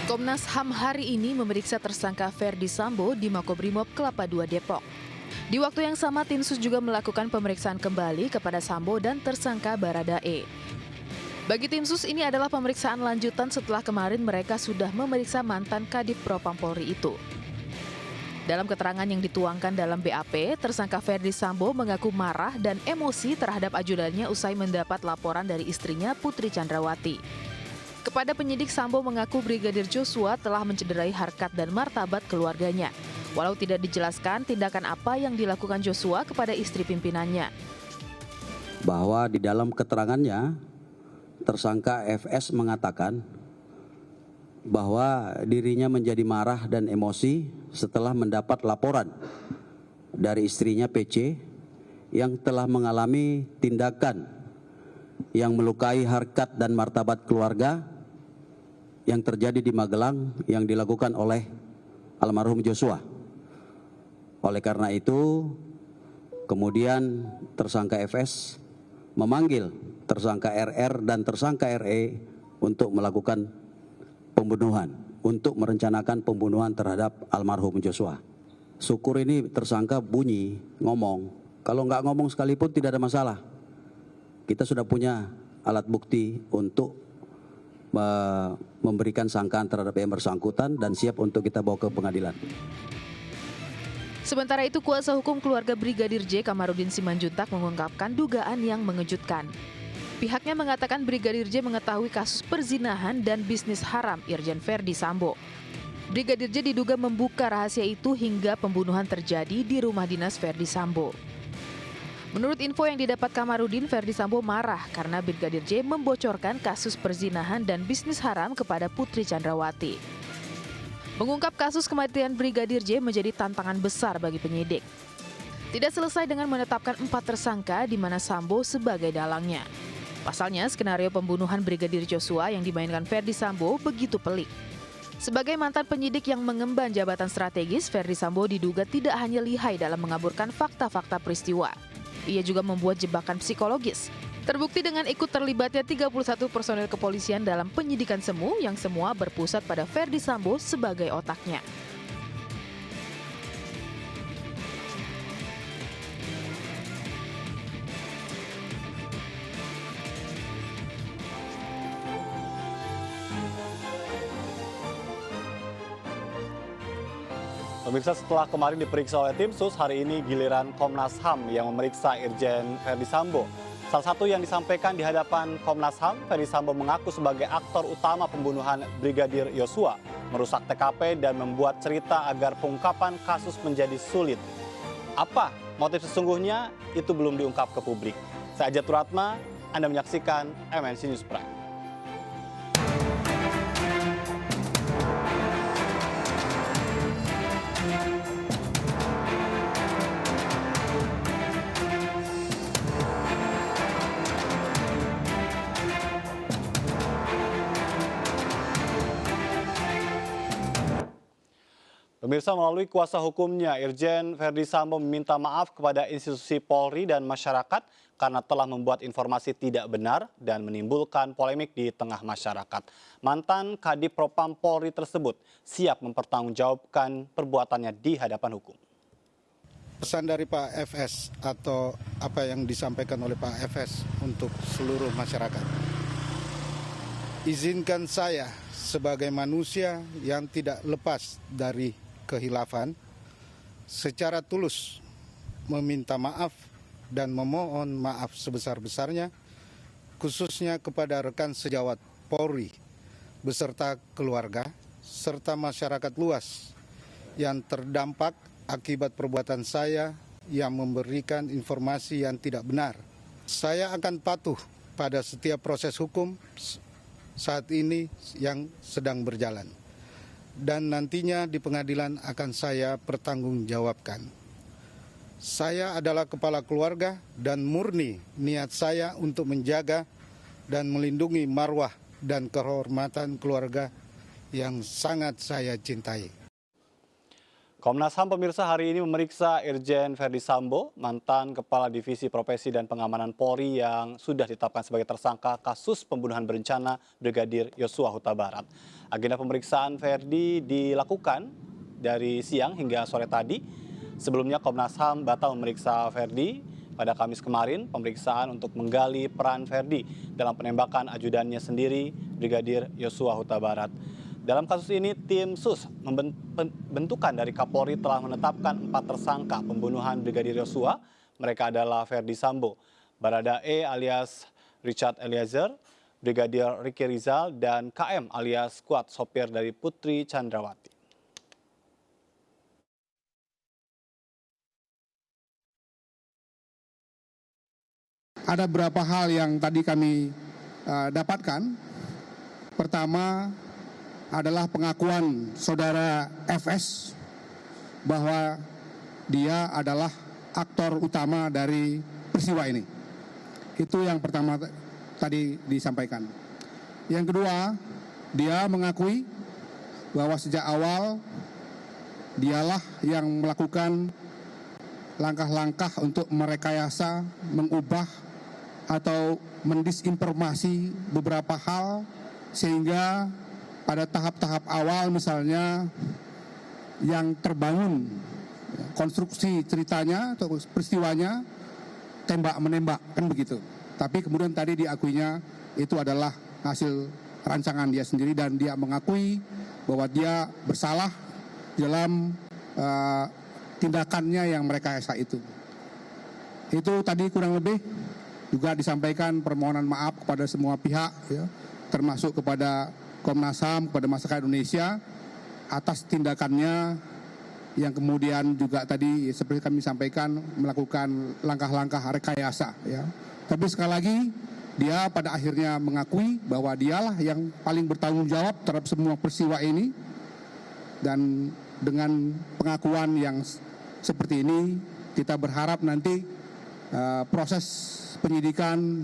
Komnas HAM hari ini memeriksa tersangka Ferdy Sambo di Makobrimob Kelapa II Depok. Di waktu yang sama, tim sus juga melakukan pemeriksaan kembali kepada Sambo dan tersangka Baradae. Bagi tim sus, ini adalah pemeriksaan lanjutan setelah kemarin mereka sudah memeriksa mantan Kadif Propam Polri itu. Dalam keterangan yang dituangkan dalam BAP, tersangka Ferdy Sambo mengaku marah dan emosi terhadap ajudannya usai mendapat laporan dari istrinya Putri Chandrawati. Kepada penyidik, Sambo mengaku Brigadir Joshua telah mencederai harkat dan martabat keluarganya. Walau tidak dijelaskan tindakan apa yang dilakukan Joshua kepada istri pimpinannya. Bahwa di dalam keterangannya, tersangka FS mengatakan bahwa dirinya menjadi marah dan emosi setelah mendapat laporan dari istrinya PC yang telah mengalami tindakan yang melukai harkat dan martabat keluarga yang terjadi di Magelang yang dilakukan oleh almarhum Joshua. Oleh karena itu, kemudian tersangka FS memanggil tersangka RR dan tersangka RE untuk melakukan pembunuhan, untuk merencanakan pembunuhan terhadap almarhum Joshua. Syukur ini tersangka bunyi, ngomong. Kalau nggak ngomong sekalipun tidak ada masalah. Kita sudah punya alat bukti untuk memberikan sangkaan terhadap yang bersangkutan dan siap untuk kita bawa ke pengadilan. Sementara itu, kuasa hukum keluarga Brigadir J. Kamarudin Simanjuntak mengungkapkan dugaan yang mengejutkan. Pihaknya mengatakan Brigadir J mengetahui kasus perzinahan dan bisnis haram Irjen Ferdy Sambo. Brigadir J diduga membuka rahasia itu hingga pembunuhan terjadi di rumah dinas Ferdy Sambo. Menurut info yang didapat Kamarudin, Ferdy Sambo marah karena Brigadir J membocorkan kasus perzinahan dan bisnis haram kepada Putri Chandrawati. Mengungkap kasus kematian Brigadir J menjadi tantangan besar bagi penyidik. Tidak selesai dengan menetapkan 4 tersangka di mana Sambo sebagai dalangnya. Pasalnya, skenario pembunuhan Brigadir Joshua yang dimainkan Ferdy Sambo begitu pelik. Sebagai mantan penyidik yang mengemban jabatan strategis, Ferdy Sambo diduga tidak hanya lihai dalam mengaburkan fakta-fakta peristiwa. Ia juga membuat jebakan psikologis. Terbukti dengan ikut terlibatnya 31 personel kepolisian dalam penyidikan semu yang semua berpusat pada Ferdy Sambo sebagai otaknya. Pemirsa, setelah kemarin diperiksa oleh tim sus, hari ini giliran Komnas HAM yang memeriksa Irjen Ferdy Sambo. Salah satu yang disampaikan di hadapan Komnas HAM, Ferdy Sambo mengaku sebagai aktor utama pembunuhan Brigadir Joshua, merusak TKP dan membuat cerita agar pengungkapan kasus menjadi sulit. Apa motif sesungguhnya? Itu belum diungkap ke publik. Saya Ajat Turatma, Anda menyaksikan MNC News Prime. Pemirsa, melalui kuasa hukumnya, Irjen Ferdy Sambo meminta maaf kepada institusi Polri dan masyarakat karena telah membuat informasi tidak benar dan menimbulkan polemik di tengah masyarakat. Mantan Kadif Propam Polri tersebut siap mempertanggungjawabkan perbuatannya di hadapan hukum. Pesan dari Pak FS atau apa yang disampaikan oleh Pak FS untuk seluruh masyarakat. Izinkan saya sebagai manusia yang tidak lepas dari kehilafan, secara tulus meminta maaf dan memohon maaf sebesar-besarnya, khususnya kepada rekan sejawat Polri beserta keluarga, serta masyarakat luas yang terdampak akibat perbuatan saya yang memberikan informasi yang tidak benar. Saya akan patuh pada setiap proses hukum saat ini yang sedang berjalan. Dan nantinya di pengadilan akan saya pertanggungjawabkan. Saya adalah kepala keluarga dan murni niat saya untuk menjaga dan melindungi marwah dan kehormatan keluarga yang sangat saya cintai. Komnas HAM pemirsa hari ini memeriksa Irjen Verdi Sambo, mantan Kepala Divisi Profesi dan Pengamanan Polri yang sudah ditetapkan sebagai tersangka kasus pembunuhan berencana Brigadir Yosua Huta Barat. Agenda pemeriksaan Verdi dilakukan dari siang hingga sore tadi. Sebelumnya Komnas HAM batal memeriksa Verdi pada Kamis kemarin, pemeriksaan untuk menggali peran Verdi dalam penembakan ajudannya sendiri, Brigadir Yosua Huta Barat. Dalam kasus ini, tim SUS bentukan dari Kapolri telah menetapkan 4 tersangka pembunuhan Brigadir Yosua. Mereka adalah Verdi Sambo, Baradae alias Richard Eliezer, Brigadir Ricky Rizal, dan KM alias Kuat, sopir dari Putri Chandrawati. Ada beberapa hal yang tadi kami dapatkan. Pertama adalah pengakuan saudara FS bahwa dia adalah aktor utama dari peristiwa ini. Itu yang pertama tadi disampaikan. Yang kedua, dia mengakui bahwa sejak awal dialah yang melakukan langkah-langkah untuk merekayasa, mengubah atau mendisinformasi beberapa hal sehingga pada tahap-tahap awal misalnya yang terbangun konstruksi ceritanya atau peristiwanya tembak-menembak kan begitu. Tapi kemudian tadi diakuinya itu adalah hasil rancangan dia sendiri dan dia mengakui bahwa dia bersalah dalam tindakannya yang merekayasa itu. Itu tadi kurang lebih juga disampaikan permohonan maaf kepada semua pihak, ya, termasuk kepada Komnas HAM, kepada masyarakat Indonesia atas tindakannya yang kemudian juga tadi seperti kami sampaikan melakukan langkah-langkah rekayasa. Ya. Tapi sekali lagi dia pada akhirnya mengakui bahwa dialah yang paling bertanggung jawab terhadap semua peristiwa ini, dan dengan pengakuan yang seperti ini kita berharap nanti proses penyidikan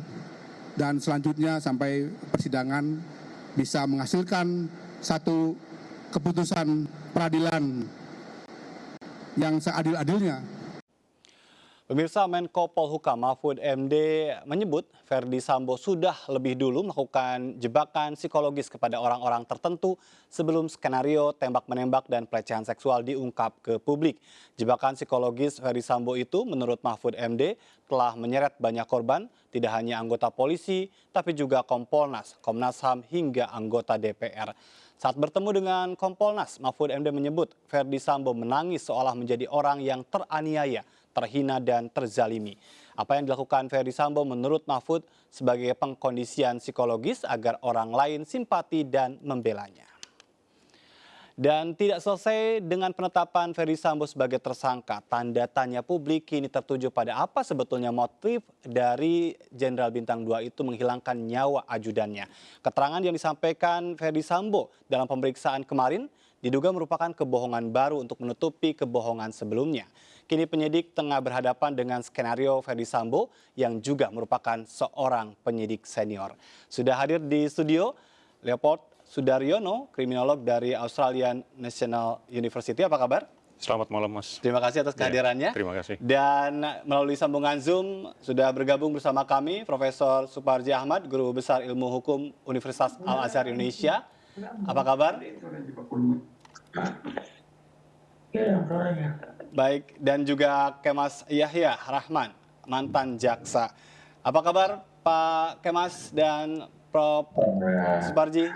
dan selanjutnya sampai persidangan bisa menghasilkan satu keputusan peradilan yang seadil-adilnya. Pemirsa, Menko Polhukam Mahfud MD menyebut Verdi Sambo sudah lebih dulu melakukan jebakan psikologis kepada orang-orang tertentu sebelum skenario tembak-menembak dan pelecehan seksual diungkap ke publik. Jebakan psikologis Verdi Sambo itu menurut Mahfud MD telah menyeret banyak korban, tidak hanya anggota polisi, tapi juga Kompolnas, Komnas HAM hingga anggota DPR. Saat bertemu dengan Kompolnas, Mahfud MD menyebut Verdi Sambo menangis seolah menjadi orang yang teraniaya, terhina dan terzalimi. Apa yang dilakukan Verdi Sambo menurut Mahfud sebagai pengkondisian psikologis agar orang lain simpati dan membelanya. Dan tidak selesai dengan penetapan Verdi Sambo sebagai tersangka, tanda tanya publik kini tertuju pada apa sebetulnya motif dari Jenderal Bintang 2 itu menghilangkan nyawa ajudannya. Keterangan yang disampaikan Verdi Sambo dalam pemeriksaan kemarin diduga merupakan kebohongan baru untuk menutupi kebohongan sebelumnya. Kini penyidik tengah berhadapan dengan skenario Verdi Sambo yang juga merupakan seorang penyidik senior. Sudah hadir di studio Leopold Sudaryono, kriminolog dari Australian National University. Apa kabar? Selamat malam, Mas. Terima kasih atas kehadirannya. Terima kasih. Dan melalui sambungan Zoom sudah bergabung bersama kami Profesor Suparji Ahmad, Guru Besar Ilmu Hukum Universitas Al-Azhar Indonesia. Apa kabar? Baik, dan juga Kemas Yahya Rahman, mantan jaksa. Apa kabar Pak Kemas dan Prof. Suparji?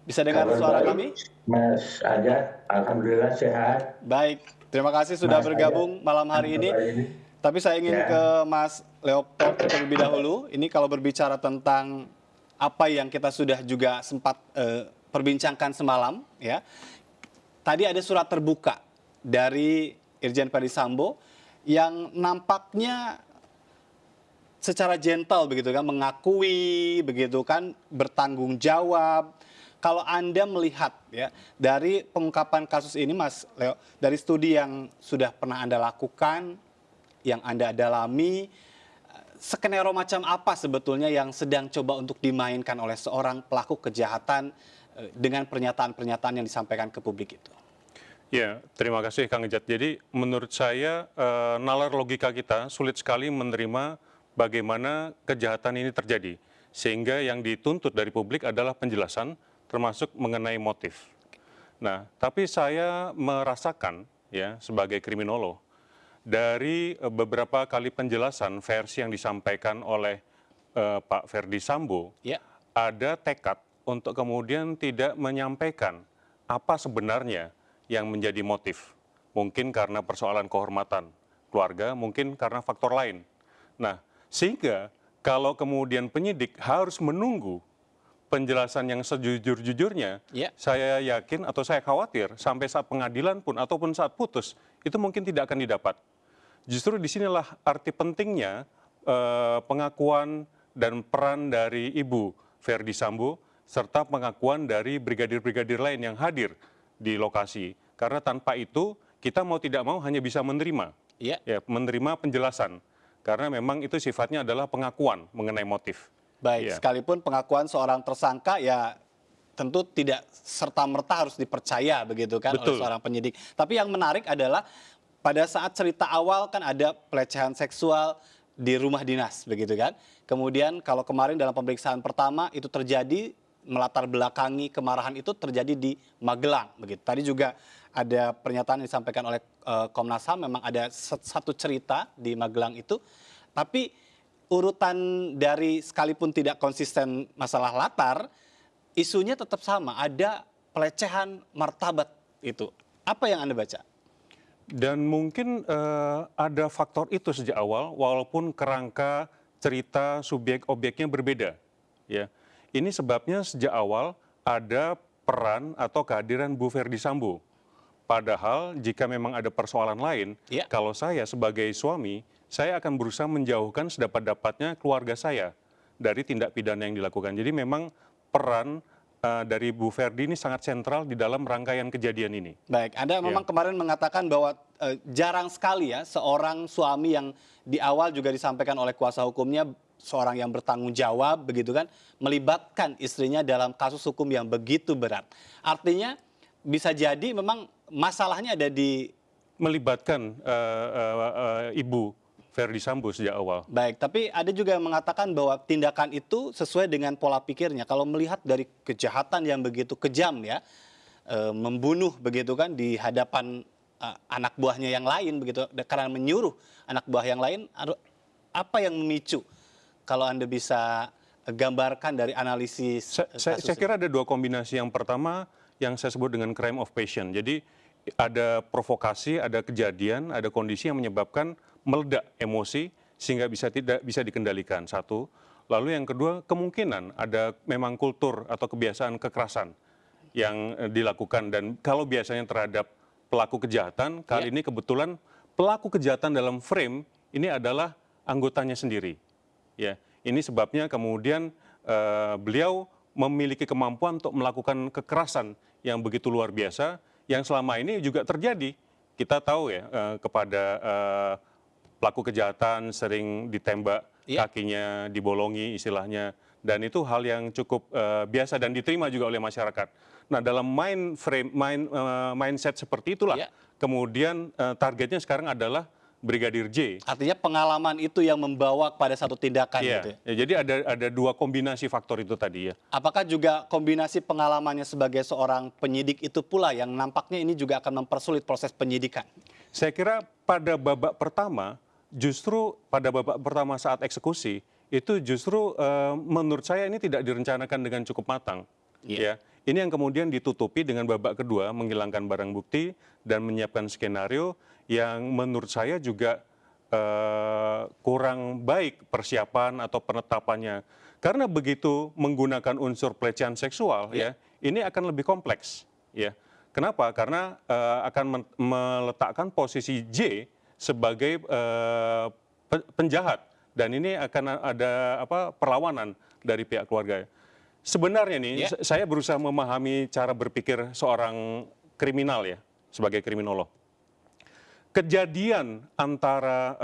Bisa dengar suara kami? Mas Ajat, alhamdulillah sehat. Baik, terima kasih sudah bergabung malam hari ini. Tapi saya ingin ke Mas Leopold terlebih dahulu. Ini kalau berbicara tentang apa yang kita sudah juga sempat perbincangkan semalam, ya. Tadi ada surat terbuka dari Irjen Verdi Sambo yang nampaknya secara gentle begitu kan, mengakui begitu kan, bertanggung jawab. Kalau Anda melihat ya dari pengungkapan kasus ini, Mas Leo, dari studi yang sudah pernah Anda lakukan, yang Anda dalami, skenario macam apa sebetulnya yang sedang coba untuk dimainkan oleh seorang pelaku kejahatan dengan pernyataan-pernyataan yang disampaikan ke publik itu? Ya, terima kasih Kang Ejat. Jadi menurut saya nalar logika kita sulit sekali menerima bagaimana kejahatan ini terjadi. Sehingga yang dituntut dari publik adalah penjelasan termasuk mengenai motif. Nah, tapi saya merasakan ya sebagai kriminolog dari beberapa kali penjelasan versi yang disampaikan oleh Pak Ferdi Sambo, Ya. ada tekad untuk kemudian tidak menyampaikan apa sebenarnya yang menjadi motif. Mungkin karena persoalan kehormatan keluarga, mungkin karena faktor lain. Nah, sehingga kalau kemudian penyidik harus menunggu penjelasan yang sejujur-jujurnya, Ya. saya yakin atau saya khawatir sampai saat pengadilan pun ataupun saat putus, itu mungkin tidak akan didapat. Justru disinilah arti pentingnya pengakuan dan peran dari Ibu Ferdi Sambo, serta pengakuan dari brigadir-brigadir lain yang hadir di lokasi. Karena tanpa itu, kita mau tidak mau hanya bisa menerima, Ya. menerima penjelasan. Karena memang itu sifatnya adalah pengakuan mengenai motif. Baik, Iya. sekalipun pengakuan seorang tersangka ya tentu tidak serta-merta harus dipercaya begitu kan oleh Betul. seorang penyidik. Tapi yang menarik adalah pada saat cerita awal kan ada pelecehan seksual di rumah dinas begitu kan. Kemudian kalau kemarin dalam pemeriksaan pertama itu terjadi melatar belakangi kemarahan itu terjadi di Magelang begitu. Tadi juga ada pernyataan yang disampaikan oleh Komnas HAM, memang ada satu cerita di Magelang itu. Tapi urutan dari sekalipun tidak konsisten masalah latar, isunya tetap sama, ada pelecehan martabat itu. Apa yang Anda baca? Dan mungkin ada faktor itu sejak awal, walaupun kerangka cerita subjek objeknya berbeda. Ya, ini sebabnya sejak awal ada peran atau kehadiran Bu Ferdi Sambo. Padahal jika memang ada persoalan lain, Ya. kalau saya sebagai suami, saya akan berusaha menjauhkan sedapat-dapatnya keluarga saya dari tindak pidana yang dilakukan. Jadi memang peran dari Bu Ferdi ini sangat sentral di dalam rangkaian kejadian ini. Baik, Anda memang kemarin mengatakan bahwa jarang sekali ya seorang suami yang di awal juga disampaikan oleh kuasa hukumnya, seorang yang bertanggung jawab begitu kan, melibatkan istrinya dalam kasus hukum yang begitu berat. Artinya bisa jadi memang masalahnya ada di... Melibatkan Ibu Ferdi Sambo sejak awal. Baik, tapi ada juga yang mengatakan bahwa tindakan itu sesuai dengan pola pikirnya. Kalau melihat dari kejahatan yang begitu kejam ya, membunuh begitu kan di hadapan anak buahnya yang lain begitu, karena menyuruh anak buah yang lain, apa yang memicu? Kalau Anda bisa gambarkan dari analisis Saya kira ada dua kombinasi. Yang pertama yang saya sebut dengan crime of passion. Jadi ada provokasi, ada kejadian, ada kondisi yang menyebabkan meledak emosi sehingga tidak bisa dikendalikan. Satu. Lalu yang kedua, kemungkinan ada memang kultur atau kebiasaan kekerasan yang dilakukan. Dan kalau biasanya terhadap pelaku kejahatan, kali ini kebetulan pelaku kejahatan dalam frame ini adalah anggotanya sendiri. Ya, ini sebabnya kemudian beliau memiliki kemampuan untuk melakukan kekerasan yang begitu luar biasa, yang selama ini juga terjadi. Kita tahu ya kepada pelaku kejahatan sering ditembak, kakinya dibolongi istilahnya, dan itu hal yang cukup biasa dan diterima juga oleh masyarakat. Nah, dalam mindset seperti itulah, kemudian targetnya sekarang adalah Brigadir J. Artinya pengalaman itu yang membawa pada satu tindakan gitu ya? Ya, jadi ada dua kombinasi faktor itu tadi ya. Apakah juga kombinasi pengalamannya sebagai seorang penyidik itu pula yang nampaknya ini juga akan mempersulit proses penyidikan? Saya kira pada babak pertama, justru pada babak pertama saat eksekusi, itu justru menurut saya ini tidak direncanakan dengan cukup matang. Ya, ini yang kemudian ditutupi dengan babak kedua, menghilangkan barang bukti dan menyiapkan skenario yang menurut saya juga kurang baik persiapan atau penetapannya. Karena begitu menggunakan unsur pelecehan seksual, ya, ini akan lebih kompleks. Ya, kenapa? Karena akan meletakkan posisi J sebagai penjahat, dan ini akan ada perlawanan dari pihak keluarga. Sebenarnya nih, saya berusaha memahami cara berpikir seorang kriminal ya, sebagai kriminolog. Kejadian antara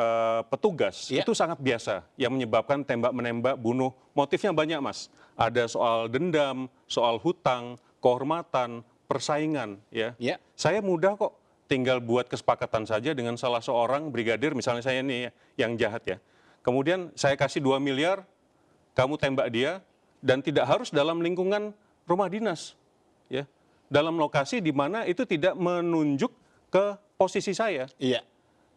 petugas itu sangat biasa yang menyebabkan tembak-menembak, bunuh. Motifnya banyak, Mas. Ada soal dendam, soal hutang, kehormatan, persaingan, ya. Ya. Saya mudah kok, tinggal buat kesepakatan saja dengan salah seorang brigadir, misalnya saya ini yang jahat ya. Kemudian saya kasih 2 miliar, kamu tembak dia, dan tidak harus dalam lingkungan rumah dinas, ya. Dalam lokasi di mana itu tidak menunjuk ke posisi saya. Iya.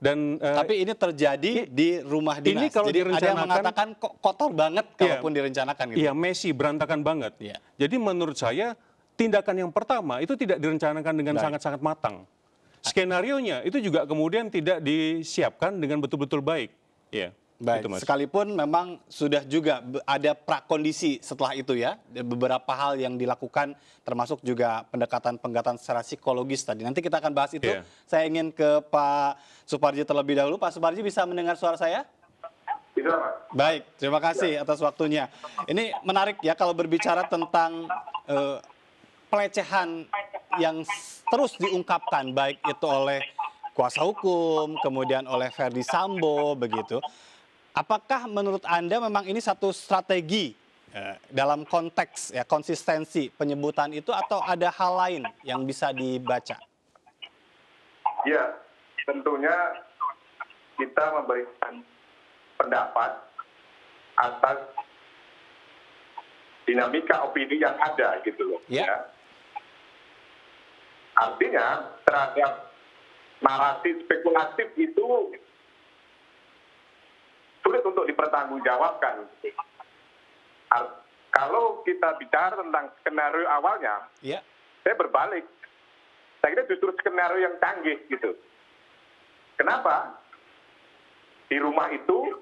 Dan Tapi ini terjadi di rumah dinas. ini kalau Jadi ada yang direncanakan- mengatakan kok kotor banget Iya. kalaupun direncanakan gitu. iya, messy, berantakan banget. Iya. Jadi menurut saya tindakan yang pertama itu tidak direncanakan dengan Baik. sangat-sangat matang. Skenarionya itu juga kemudian tidak disiapkan dengan betul-betul baik. Iya. Baik, Itu, Mas. sekalipun memang sudah juga ada prakondisi setelah itu ya, beberapa hal yang dilakukan termasuk juga pendekatan secara psikologis tadi. Nanti kita akan bahas itu. Iya. Saya ingin ke Pak Suparji terlebih dahulu. Pak Suparji bisa mendengar suara saya? Bisa, Pak. Baik, terima kasih atas waktunya. Ini menarik ya kalau berbicara tentang pelecehan yang terus diungkapkan, baik itu oleh kuasa hukum, kemudian oleh Ferdi Sambo, begitu. Apakah menurut Anda memang ini satu strategi dalam konteks ya konsistensi penyebutan itu atau ada hal lain yang bisa dibaca? Ya, tentunya kita memberikan pendapat atas dinamika opini yang ada gitu loh. Ya. Artinya terhadap narasi spekulatif itu sulit untuk dipertanggungjawabkan. Kalau kita bicara tentang skenario awalnya, Ya. saya berbalik. Saya kira justru skenario yang canggih gitu. Kenapa? Di rumah itu,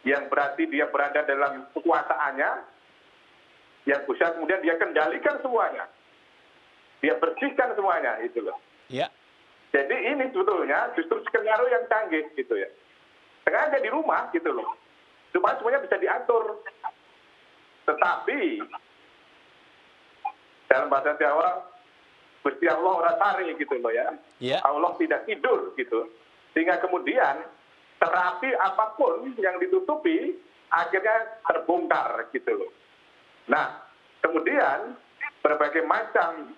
yang berarti dia berada dalam kekuasaannya, yang bisa kemudian dia kendalikan semuanya. Dia bersihkan semuanya, itu loh. Ya. Jadi ini sebetulnya justru skenario yang canggih gitu ya. Sengaja di rumah gitu loh. Supaya semuanya bisa diatur. Tetapi dalam bahasa Jawa, Gusti Allah ora sari gitu loh ya. Ya. Allah tidak tidur gitu. Sehingga kemudian terapi apapun yang ditutupi akhirnya terbongkar gitu loh. Nah, kemudian berbagai macam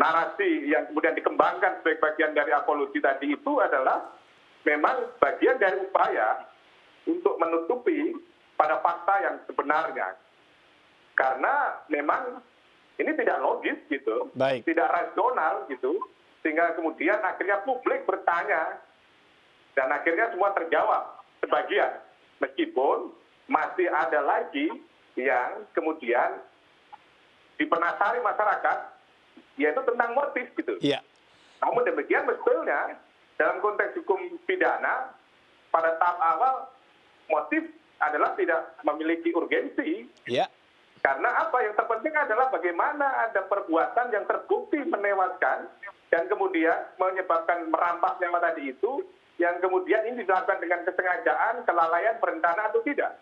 narasi yang kemudian dikembangkan sebagai bagian dari evolusi tadi itu adalah memang bagian dari upaya untuk menutupi pada fakta yang sebenarnya. Karena memang ini tidak logis gitu, Baik. tidak rasional gitu, sehingga kemudian akhirnya publik bertanya dan akhirnya semua terjawab sebagian, meskipun masih ada lagi yang kemudian dipenasari masyarakat, yaitu tentang motif gitu. Iya. Namun demikian sebetulnya dalam konteks hukum pidana pada tahap awal motif adalah tidak memiliki urgensi. Ya. Karena apa yang terpenting adalah bagaimana ada perbuatan yang terbukti menewaskan dan kemudian menyebabkan merampas nyawa tadi itu, yang kemudian ini dilakukan dengan kesengajaan, kelalaian, berencana atau tidak.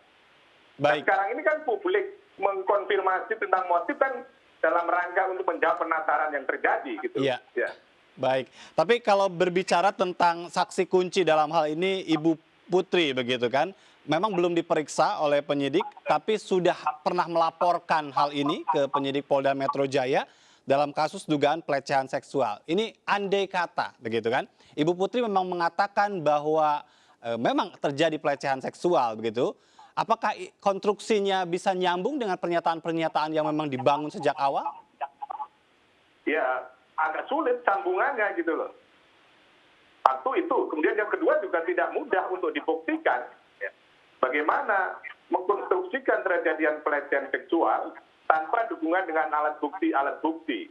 Dan Baik. sekarang ini kan publik mengkonfirmasi tentang motif kan dalam rangka untuk menjawab penasaran yang terjadi gitu. Iya. Ya. Baik, tapi kalau berbicara tentang saksi kunci dalam hal ini Ibu Putri begitu kan, memang belum diperiksa oleh penyidik, tapi sudah pernah melaporkan hal ini ke penyidik Polda Metro Jaya dalam kasus dugaan pelecehan seksual. Ini andai kata begitu kan, Ibu Putri memang mengatakan bahwa memang terjadi pelecehan seksual begitu. Apakah konstruksinya bisa nyambung dengan pernyataan-pernyataan yang memang dibangun sejak awal? Ya, agak sulit sambungannya gitu loh. Satu itu, kemudian yang kedua juga tidak mudah untuk dibuktikan. Ya. Bagaimana mengkonstruksikan terjadian pelecehan seksual tanpa dukungan dengan alat bukti.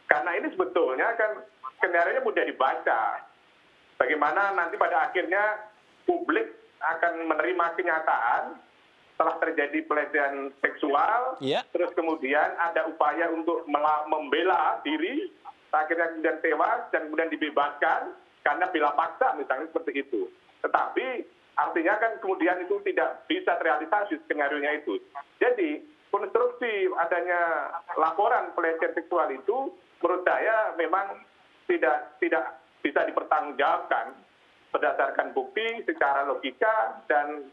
Karena ini sebetulnya kan skenario mudah dibaca. Bagaimana nanti pada akhirnya publik akan menerima kenyataan setelah terjadi pelecehan seksual, Iya. terus kemudian ada upaya untuk membela diri, akhirnya kemudian tewas dan kemudian dibebaskan karena bela paksa misalnya seperti itu. Tetapi artinya kan kemudian itu tidak bisa terrealisasi skenario-nya itu. Jadi konstruksi adanya laporan pelecehan seksual itu menurut saya memang tidak bisa dipertanggungjawabkan berdasarkan bukti secara logika dan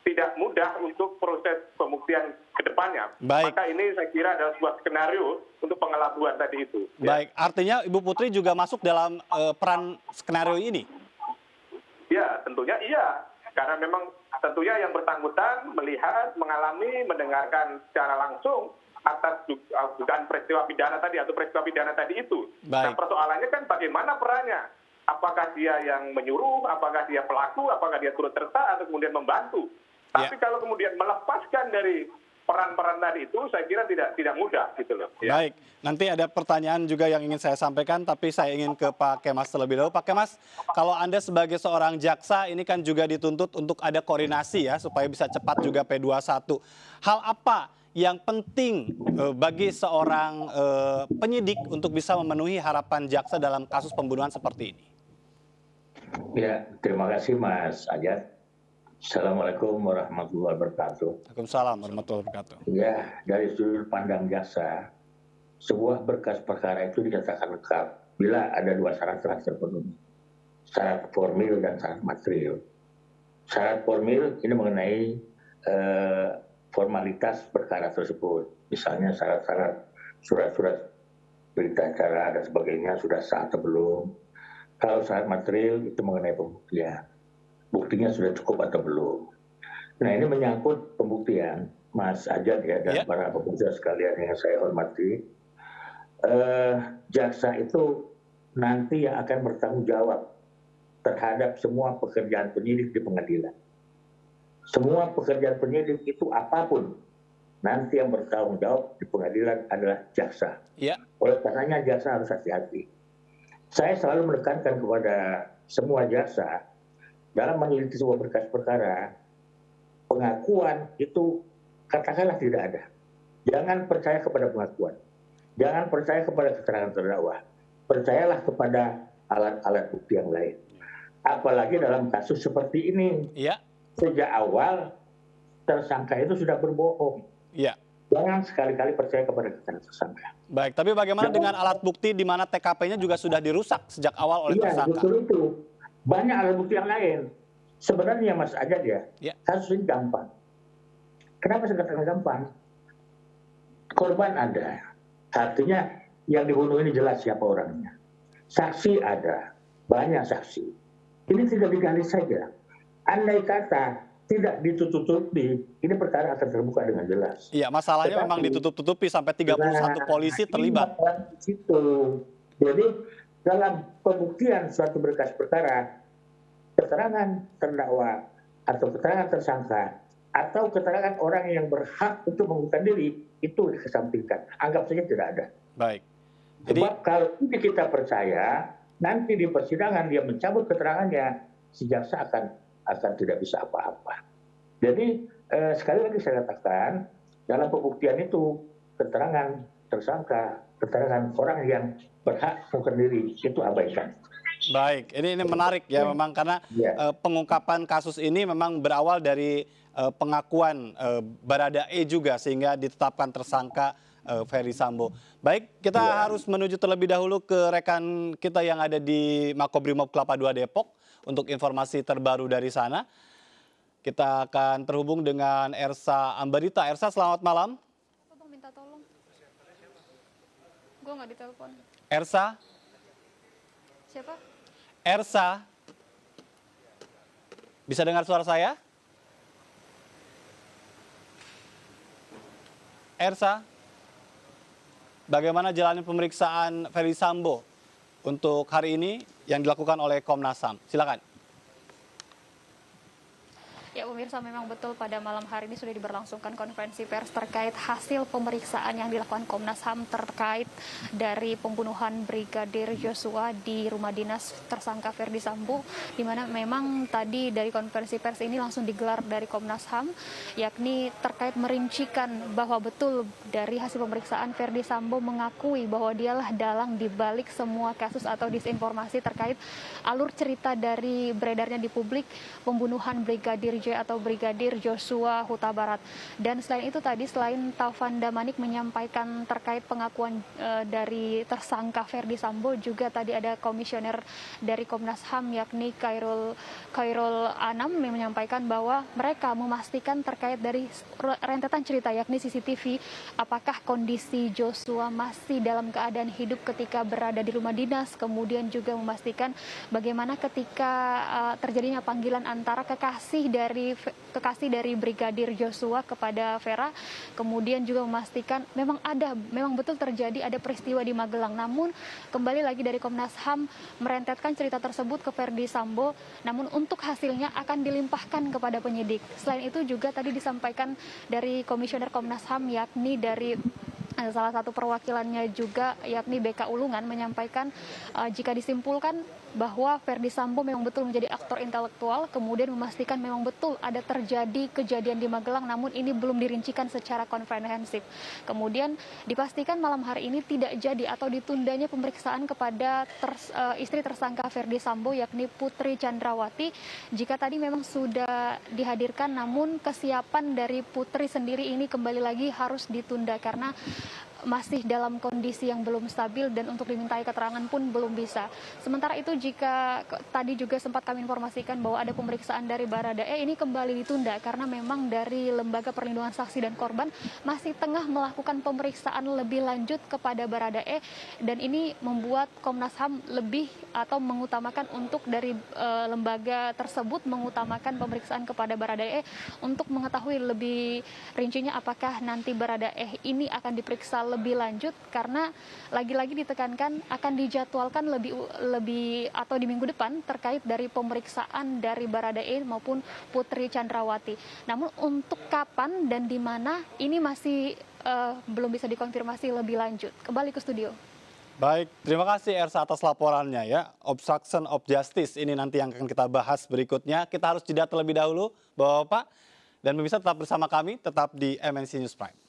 tidak mudah untuk proses pembuktian ke depannya. Baik. Maka ini saya kira adalah sebuah skenario untuk pengelabuan tadi itu. Baik, artinya Ibu Putri juga masuk dalam peran skenario ini? Ya, tentunya iya. Karena memang tentunya yang bersangkutan melihat, mengalami, mendengarkan secara langsung atas dugaan peristiwa pidana tadi atau peristiwa pidana tadi itu. Baik. Nah, persoalannya kan bagaimana perannya? Apakah dia yang menyuruh, apakah dia pelaku, apakah dia turut serta atau kemudian membantu? Tapi kalau kemudian melepaskan dari peran-peran tadi itu, saya kira tidak mudah gitu loh. Ya. Baik, nanti ada pertanyaan juga yang ingin saya sampaikan, tapi saya ingin ke Pak Kemas terlebih dahulu. Pak Kemas, kalau Anda sebagai seorang jaksa, ini kan juga dituntut untuk ada koordinasi ya, supaya bisa cepat juga P21. Hal apa yang penting bagi seorang penyidik untuk bisa memenuhi harapan jaksa dalam kasus pembunuhan seperti ini? Ya, terima kasih Mas Ajat. Assalamualaikum warahmatullahi wabarakatuh. Waalaikumsalam warahmatullahi wabarakatuh. Ya, dari sudut pandang jaksa, sebuah berkas perkara itu dinyatakan lengkap bila ada dua syarat telah terpenuhi. Syarat formil dan syarat material. Syarat formil ini mengenai formalitas perkara tersebut. Misalnya syarat-syarat surat-surat berita acara dan sebagainya sudah sah atau belum. Kalau syarat material itu mengenai pembuktian. Buktinya sudah cukup atau belum. Nah, ini menyangkut pembuktian, Mas Ajat ya, dan para pemirsa sekalian yang saya hormati. Jaksa itu nanti yang akan bertanggung jawab terhadap semua pekerjaan penyidik di pengadilan. Semua pekerjaan penyidik itu apapun, nanti yang bertanggung jawab di pengadilan adalah jaksa. Ya. Oleh karenanya jaksa harus hati-hati. Saya selalu menekankan kepada semua jaksa, dalam meneliti sebuah berkas perkara, pengakuan itu katakanlah tidak ada. Jangan percaya kepada pengakuan. Jangan percaya kepada keterangan terdakwa. Percayalah kepada alat-alat bukti yang lain. Apalagi dalam kasus seperti ini. Iya. Sejak awal tersangka itu sudah berbohong. Iya. Jangan sekali-kali percaya kepada keterangan tersangka. Baik, tapi bagaimana dengan alat bukti di mana TKP-nya juga sudah dirusak sejak awal oleh tersangka? Iya, betul itu. Banyak alat bukti yang lain. Sebenarnya Mas Ajat ya, kasus ini gampang. Kenapa saya katakan gampang? Korban ada. Artinya yang dibunuh ini jelas siapa orangnya. Saksi ada. Banyak saksi. Ini tidak digali saja. Andai kata tidak ditutup-tutupi, ini perkara akan terbuka dengan jelas. Iya, masalahnya memang ditutup-tutupi sampai 31 polisi terlibat. Jadi dalam pembuktian suatu berkas perkara, keterangan terdakwa atau keterangan tersangka atau keterangan orang yang berhak untuk mengundurkan diri itu dikesampingkan. Anggap saja tidak ada. Baik. Jadi, sebab kalau ini kita percaya, nanti di persidangan dia mencabut keterangannya, si jaksa akan tidak bisa apa-apa. Jadi sekali lagi saya katakan, dalam pembuktian itu keterangan tersangka, keterangan orang yang berhak mengundurkan diri itu abaikan. Baik, ini menarik ya memang karena pengungkapan kasus ini memang berawal dari pengakuan Baradae juga sehingga ditetapkan tersangka Ferdi Sambo. Baik, kita harus menuju terlebih dahulu ke rekan kita yang ada di Makobrimob Kelapa II Depok untuk informasi terbaru dari sana. Kita akan terhubung dengan Ersa Ambarita. Ersa, selamat malam. Bang, minta tolong. Gue nggak ditelepon. Ersa? Siapa? Ersa? Bisa dengar suara saya? Ersa? Bagaimana jalannya pemeriksaan Ferdi Sambo untuk hari ini yang dilakukan oleh Komnas HAM? Silakan. Ya pemirsa, memang betul pada malam hari ini sudah diberlangsungkan konferensi pers terkait hasil pemeriksaan yang dilakukan Komnas HAM terkait dari pembunuhan Brigadir Joshua di rumah dinas tersangka Ferdi Sambo, di mana memang tadi dari konferensi pers ini langsung digelar dari Komnas HAM, yakni terkait merincikan bahwa betul dari hasil pemeriksaan Ferdi Sambo mengakui bahwa dialah dalang dibalik semua kasus atau disinformasi terkait alur cerita dari beredarnya di publik pembunuhan Brigadir BJ atau Brigadir Joshua Huta Barat. Dan selain itu tadi, selain Taufan Damanik menyampaikan terkait pengakuan dari tersangka Ferdi Sambo, juga tadi ada komisioner dari Komnas HAM yakni Khairul Anam yang menyampaikan bahwa mereka memastikan terkait dari rentetan cerita yakni CCTV, apakah kondisi Joshua masih dalam keadaan hidup ketika berada di rumah dinas, kemudian juga memastikan bagaimana ketika terjadinya panggilan antara kekasih dari Brigadir Joshua kepada Vera, kemudian juga memastikan memang betul terjadi ada peristiwa di Magelang. Namun kembali lagi dari Komnas HAM merentetkan cerita tersebut ke Ferdi Sambo, namun untuk hasilnya akan dilimpahkan kepada penyidik. Selain itu juga tadi disampaikan dari Komisioner Komnas HAM yakni dari salah satu perwakilannya juga yakni BK Ulungan menyampaikan jika disimpulkan bahwa Ferdi Sambo memang betul menjadi aktor intelektual, kemudian memastikan memang betul ada terjadi kejadian di Magelang, namun ini belum dirincikan secara komprehensif. Kemudian dipastikan malam hari ini tidak jadi atau ditundanya pemeriksaan kepada istri tersangka Ferdi Sambo yakni Putri Chandrawati. Jika tadi memang sudah dihadirkan, namun kesiapan dari Putri sendiri ini kembali lagi harus ditunda karena masih dalam kondisi yang belum stabil dan untuk dimintai keterangan pun belum bisa. Sementara itu jika tadi juga sempat kami informasikan bahwa ada pemeriksaan dari Baradae, ini kembali ditunda karena memang dari Lembaga Perlindungan Saksi dan Korban masih tengah melakukan pemeriksaan lebih lanjut kepada Baradae, dan ini membuat Komnas HAM lebih atau mengutamakan untuk dari lembaga tersebut mengutamakan pemeriksaan kepada Baradae untuk mengetahui lebih rincinya apakah nanti Baradae ini akan diperiksa lebih lanjut, karena lagi-lagi ditekankan akan dijadwalkan lebih atau di minggu depan terkait dari pemeriksaan dari Baradae maupun Putri Chandrawati. Namun untuk kapan dan di mana ini masih belum bisa dikonfirmasi lebih lanjut. Kembali ke studio. Baik, terima kasih Ersa atas laporannya ya. Obstruction of justice ini nanti yang akan kita bahas berikutnya. Kita harus jeda terlebih dahulu, Bapak-Bapak. Dan pemirsa tetap bersama kami, tetap di MNC News Prime.